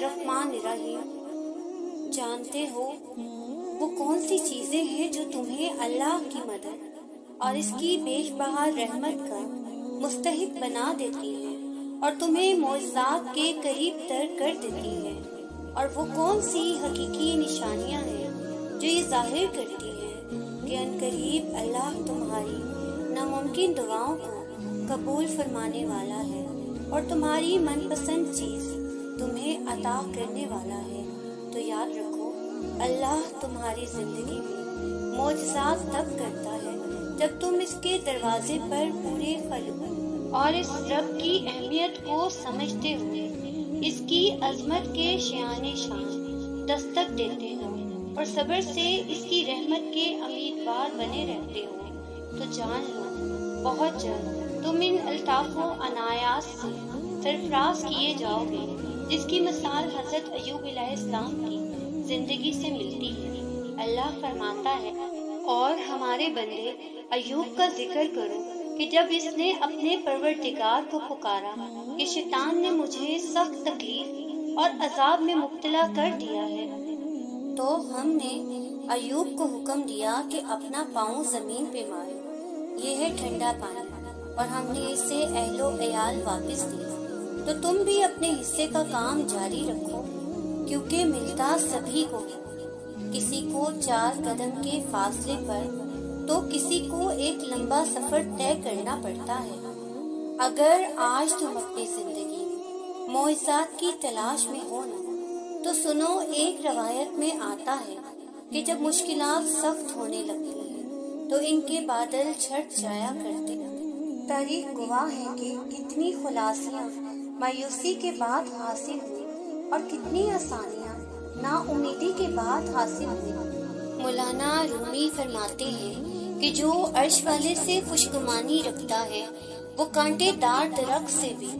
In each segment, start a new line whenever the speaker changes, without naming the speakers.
الرحمن الرحیم۔ جانتے ہو وہ کون سی چیزیں ہیں جو تمہیں اللہ کی مدد اور اس کی بیش بہا رحمت کا مستحق بنا دیتی ہیں اور تمہیں معجزات کے قریب تر کر دیتی ہیں؟ اور وہ کون سی حقیقی نشانیاں ہیں جو یہ ظاہر کرتی ہیں کہ عنقریب اللہ تمہاری ناممکن دعاؤں کو قبول فرمانے والا ہے اور تمہاری من پسند چیز تمہیں عطا کرنے والا ہے؟ تو یاد رکھو، اللہ تمہاری زندگی میں معجزات تب کرتا ہے جب تم اس کے دروازے پر پورے قلب اور اس رب کی اہمیت کو سمجھتے ہوئے اس کی عظمت کے شان شان دستک دیتے ہو اور صبر سے اس کی رحمت کے امیدوار بنے رہتے ہو، تو جان لو بہت جلد تم ان الطاف و عنایات سے سرفراز کیے جاؤ گے جس کی مثال حضرت ایوب علیہ السلام کی زندگی سے ملتی ہے۔ اللہ فرماتا ہے، اور ہمارے بندے ایوب کا ذکر کرو کہ جب اس نے اپنے پروردگار کو پکارا کہ شیطان نے مجھے سخت تکلیف اور عذاب میں مبتلا کر دیا ہے، تو ہم نے ایوب کو حکم دیا کہ اپنا پاؤں زمین پہ مارے، یہ ہے ٹھنڈا پانی، اور ہم نے اسے اہل و عیال واپس دی۔ تو تم بھی اپنے حصے کا کام جاری رکھو، کیونکہ ملتا سبھی کو، کسی کو 4 قدم کے فاصلے پر تو کسی کو ایک لمبا سفر طے کرنا پڑتا ہے۔ اگر آج تم اپنی زندگی میں معجزات کی تلاش میں ہو نا، تو سنو، ایک روایت میں آتا ہے کہ جب مشکلات سخت ہونے لگتی ہیں تو ان کے بادل چھٹ جایا کرتے ہیں۔ تاریخ گواہ ہے کہ کتنی خلاصیاں مایوسی کے بعد حاصل ہوئی اور کتنی آسانیاں نا امیدی کے بعد حاصل ہوئی۔ مولانا رومی فرماتے ہیں کہ جو عرش والے سے خوشگمانی رکھتا ہے وہ کانٹے دار درخت سے بھی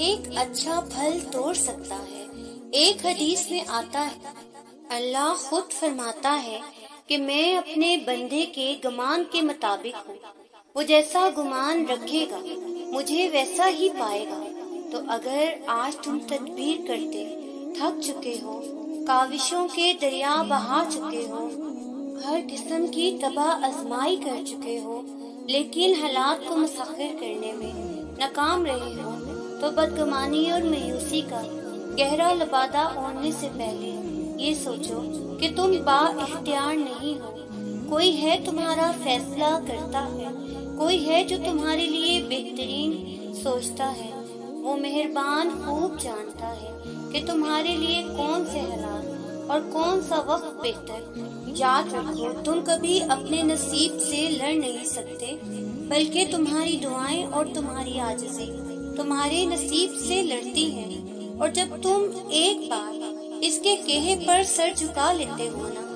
ایک اچھا پھل توڑ سکتا ہے۔ ایک حدیث میں آتا ہے، اللہ خود فرماتا ہے کہ میں اپنے بندے کے گمان کے مطابق ہوں، وہ جیسا گمان رکھے گا مجھے ویسا ہی پائے گا۔ تو اگر آج تم تدبیر کرتے تھک چکے ہو، کاوشوں کے دریا بہا چکے ہو، ہر قسم کی تباہ آزمائی کر چکے ہو، لیکن حالات کو مسخر کرنے میں ناکام رہے ہو، تو بدگمانی اور مایوسی کا گہرا لبادہ اوڑھنے سے پہلے یہ سوچو کہ تم با اختیار نہیں ہو۔ کوئی ہے تمہارا فیصلہ کرتا ہے، کوئی ہے جو تمہارے لیے بہترین سوچتا ہے۔ وہ مہربان خوب جانتا ہے کہ تمہارے لیے کون سے حالات اور کون سا وقت بہتر۔ یاد رکھو، تم کبھی اپنے نصیب سے لڑ نہیں سکتے، بلکہ تمہاری دعائیں اور تمہاری عاجزی تمہارے نصیب سے لڑتی ہیں، اور جب تم ایک بار اس کے کہے پر سر جھکا لیتے ہو نا،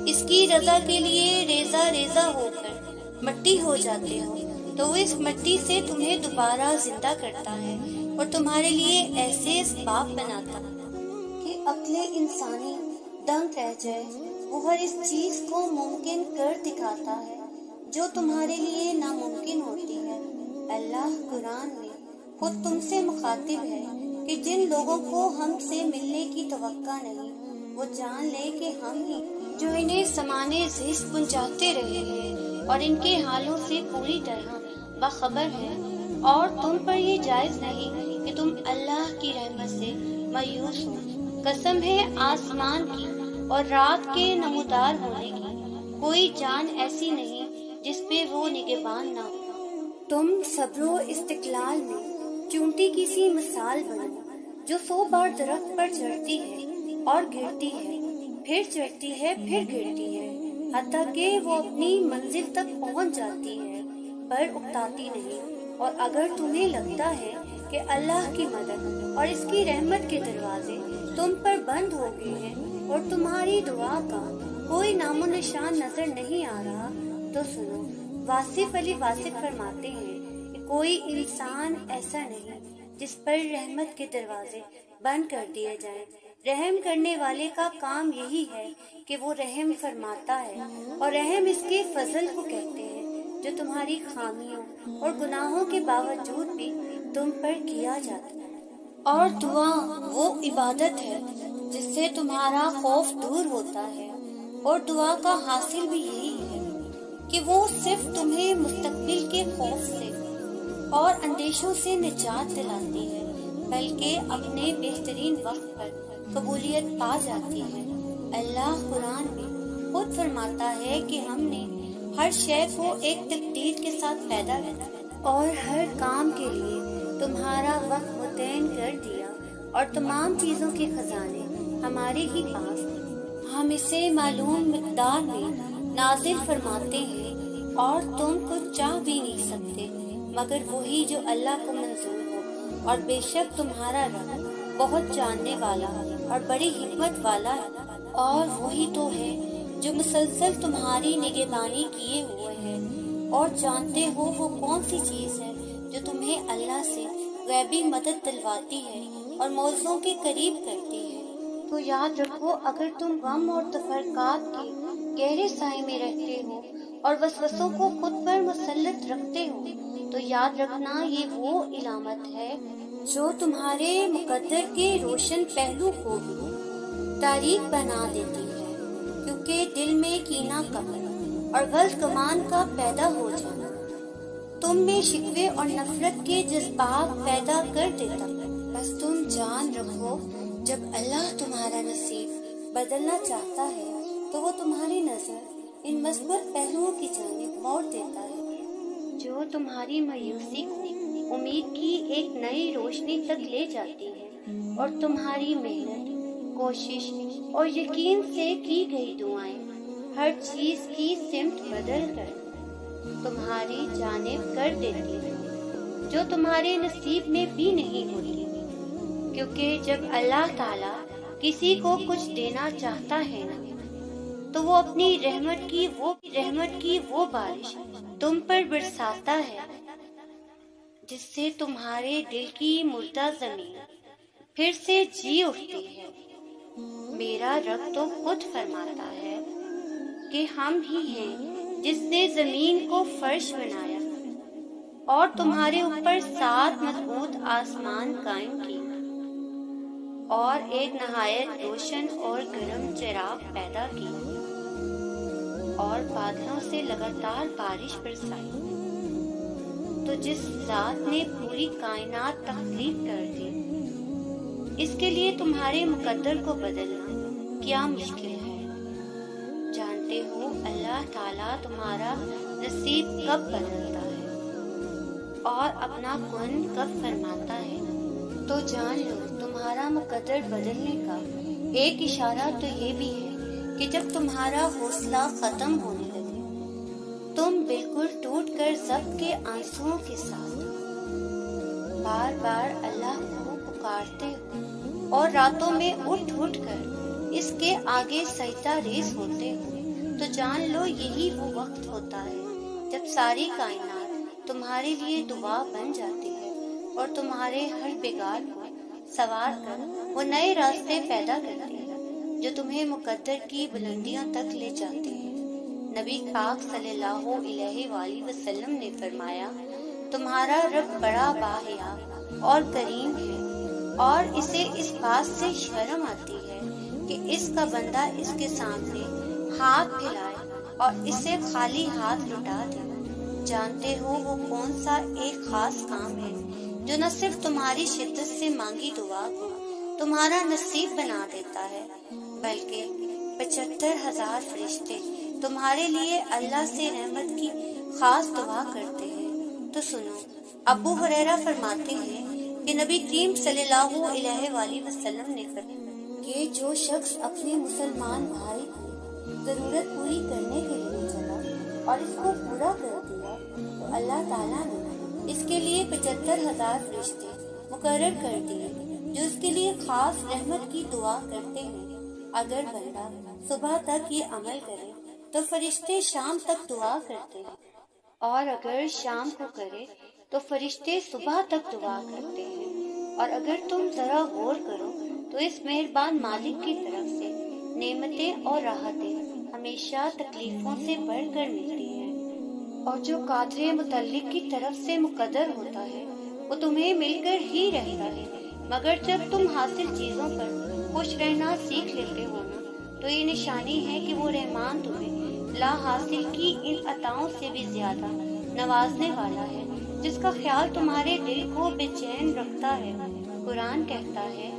اس کی رضا کے لیے ریزہ ریزہ ہو کر مٹی ہو جاتے ہو، تو وہ اس مٹی سے تمہیں دوبارہ زندہ کرتا ہے اور تمہارے لیے ایسے اسباب بناتا کہ عقل انسانی دنگ رہ جائے۔ وہ ہر اس چیز کو ممکن کر دکھاتا ہے جو تمہارے لیے ناممکن ہوتی ہے۔ اللہ قرآن میں خود تم سے مخاطب ہے کہ جن لوگوں کو ہم سے ملنے کی توقع نہیں، وہ جان لے کہ ہم ہی جو انہیں سمانے زیست پہنچاتے رہے ہیں اور ان کے حالوں سے پوری طرح باخبر ہیں، اور تم پر یہ جائز نہیں کہ تم اللہ کی رحمت سے مایوس ہو۔ قسم ہے آسمان کی اور رات کے نمودار ہونے کی، کوئی جان ایسی نہیں جس پہ وہ نگہبان نہ ہو۔ تم صبر و استقلال میں چونٹی کی سی مثال بنو جو 100 بار درخت پر چڑھتی ہے اور گرتی ہے، پھر چڑھتی ہے، پھر گرتی ہے، حتیٰ کہ وہ اپنی منزل تک پہنچ جاتی ہے، پر اکتاتی نہیں۔ اور اگر تمہیں لگتا ہے کہ اللہ کی مدد اور اس کی رحمت کے دروازے تم پر بند ہو گئے ہیں اور تمہاری دعا کا کوئی نام و نشان نظر نہیں آ رہا، تو سنو، واصف علی واصف فرماتے ہیں کہ کوئی انسان ایسا نہیں جس پر رحمت کے دروازے بند کر دیے جائیں۔ رحم کرنے والے کا کام یہی ہے کہ وہ رحم فرماتا ہے، اور رحم اس کے فضل کو کہتے ہیں جو تمہاری خامیوں اور گناہوں کے باوجود بھی تم پر کیا جاتا ہے۔ اور دعا وہ عبادت ہے جس سے تمہارا خوف دور ہوتا ہے، اور دعا کا حاصل بھی یہی ہے کہ وہ صرف تمہیں مستقبل کے خوف سے اور اندیشوں سے نجات دلاتی ہے، بلکہ اپنے بہترین وقت پر قبولیت پا جاتی ہے۔ اللہ قرآن میں خود فرماتا ہے کہ ہم نے ہر شے کو ایک تقدیر کے ساتھ پیدا کیا اور ہر کام کے لیے تمہارا وقت متعین کر دیا، اور تمام چیزوں کے خزانے ہمارے ہی پاس ہیں۔ ہم اسے معلوم مقدار میں نازل فرماتے ہیں، اور تم کچھ چاہ بھی نہیں سکتے مگر وہی جو اللہ کو منظور ہو، اور بے شک تمہارا رب بہت جاننے والا اور بڑی حکمت والا ہے۔ اور وہی تو ہے جو مسلسل تمہاری نگہبانی کیے ہوئے ہے، اور جانتے ہو وہ کون سی چیز ہے جو تمہیں اللہ سے غیبی مدد دلواتی ہے اور موضوع کے قریب کرتی ہے۔ تو یاد رکھو، اگر تم غم اور تفرقات کے گہرے سائے میں رہتے ہو اور وسوسوں کو خود پر مسلط رکھتے ہو، تو یاد رکھنا یہ وہ علامت ہے جو تمہارے مقدر کے روشن پہلو کو بھی تاریک بنا دیتی ہے، کیونکہ دل میں کینہ کپٹ اور غلط گمان کا پیدا ہو جانا تم میں شکوے اور نفرت کے جذبات پیدا کر دیتا ہے۔ بس تم جان رکھو، جب اللہ تمہارا نصیب بدلنا چاہتا ہے تو وہ تمہاری نظر ان مثبت پہلوؤں کی جانب موڑ دیتا ہے جو تمہاری مایوسی کو امید کی ایک نئی روشنی تک لے جاتی ہے، اور تمہاری محنت، کوشش اور یقین سے کی گئی دعائیں ہر چیز کی سمت بدل کر تمہاری جانب کر دیتی ہے جو تمہارے نصیب میں بھی نہیں ہوتی، کیونکہ جب اللہ تعالیٰ کسی کو کچھ دینا چاہتا ہے نا، تو وہ اپنی رحمت کی وہ بارش تم پر برساتا ہے جس سے تمہارے دل کی مردہ زمین پھر سے جی اٹھتی ہے۔ میرا رب تو خود فرماتا ہے کہ ہم ہی ہیں جس نے زمین کو فرش بنایا اور تمہارے اوپر 7 مضبوط آسمان قائم کیے، اور ایک نہایت روشن اور گرم چراغ پیدا کی، اور بادلوں سے لگاتار بارش برسائی۔ تو جس ذات نے پوری کائنات تخلیق کر دی، اس کے لیے تمہارے مقدر کو بدلنا کیا مشکل ہے۔ جانتے ہو اللہ تعالیٰ تمہارا نصیب کب بدلتا ہے اور اپنا کن کب فرماتا ہے، تو جان لو تمہارا مقدر بدلنے کا ایک اشارہ تو یہ بھی ہے کہ جب تمہارا حوصلہ ختم ہونے لگے، تم بالکل ٹوٹ کر ضبط کے آنسوؤں کے ساتھ بار بار اللہ کو پکارتے ہو، اور راتوں میں اٹھ کر اس کے آگے سجدہ ریز ہوتے ہو، تو جان لو یہی وہ وقت ہوتا ہے جب ساری کائنات تمہارے لیے دعا بن جاتی ہے، اور تمہارے ہر بگاڑ کو سوار کر وہ نئے راستے پیدا کرتی ہے جو تمہیں مقدر کی بلندیاں تک لے جاتے ہیں۔ نبی پاک صلی اللہ علیہ وآلہ وسلم نے فرمایا، تمہارا رب بڑا باحیا اور کریم ہے، اور اسے اس بات سے شرم آتی ہے کہ اس کا بندہ اس کے سامنے ہاتھ پھیلائے اور اسے خالی ہاتھ لٹا دے۔ جانتے ہو وہ کون سا ایک خاص کام ہے جو نہ صرف تمہاری شدت سے مانگی دعا کو تمہارا نصیب بنا دیتا ہے، بلکہ 75,000 فرشتے تمہارے لیے اللہ سے رحمت کی خاص دعا کرتے ہیں۔ تو سنو، ابو ہریرہ فرماتے ہیں کہ نبی کریم صلی اللہ علیہ وآلہ وسلم نے فرمایا کہ جو شخص اپنے مسلمان بھائی کی ضرورت پوری کرنے کے لیے چلا اور اس کو پورا کر دیا، تو اللہ تعالیٰ نے اس کے لیے 75,000 فرشتے مقرر کر دیے جو اس کے لیے خاص رحمت کی دعا کرتے ہیں۔ اگر بندہ صبح تک یہ عمل کرے تو فرشتے شام تک دعا کرتے ہیں، اور اگر شام کو کرے تو فرشتے صبح تک دعا کرتے ہیں۔ اور اگر تم ذرا غور کرو تو اس مہربان مالک کی طرف سے نعمتیں اور راحتیں ہمیشہ تکلیفوں سے بڑھ کر ملتی ہیں، اور جو قادر متعلق کی طرف سے مقدر ہوتا ہے وہ تمہیں مل کر ہی رہتا ہے، مگر جب تم حاصل چیزوں پر خوش رہنا سیکھ لیتے ہو نا، تو یہ نشانی ہے کہ وہ رحمان تمہیں لا حاصل کی ان عطاؤں سے بھی زیادہ نوازنے والا ہے، جس کا خیال تمہارے دل کو بے چین رکھتا ہے۔ قرآن کہتا ہے،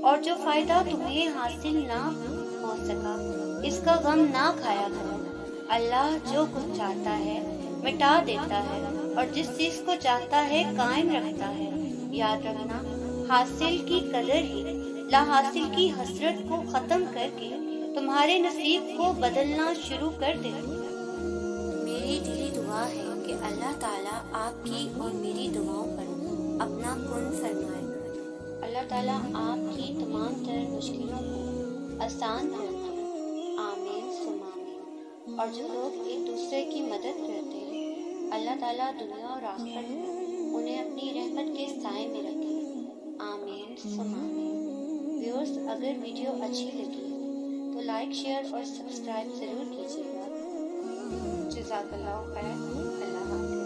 اور جو فائدہ تمہیں حاصل نہ ہو سکا اس کا غم نہ کھایا کرو۔ اللہ جو کچھ چاہتا ہے مٹا دیتا ہے، اور جس چیز کو چاہتا ہے قائم رکھتا ہے۔ یاد رکھنا، حاصل کی قدر ہی لا حاصل کی حسرت کو ختم کر کے تمہارے نصیب کو بدلنا شروع کر دے۔ میری دلی دعا ہے کہ اللہ تعالیٰ آپ کی اور میری دعاؤں پر اپنا کن فرمائے۔ اللہ تعالیٰ آپ کی تمام تر مشکلوں کو آسان کر دے۔ آمین ثم آمین۔ اور جو لوگ ایک دوسرے کی مدد کرتے ہیں، اللہ تعالیٰ دنیا اور آخرت میں انہیں اپنی رحمت کے سائے میں رکھے۔ آمین ثم آمین۔ ویورز، اگر ویڈیو اچھی لگی تو لائک، شیئر اور سبسکرائب ضرور کیجیے گا۔ جزاک اللہ خیر۔ اللہ حافظ۔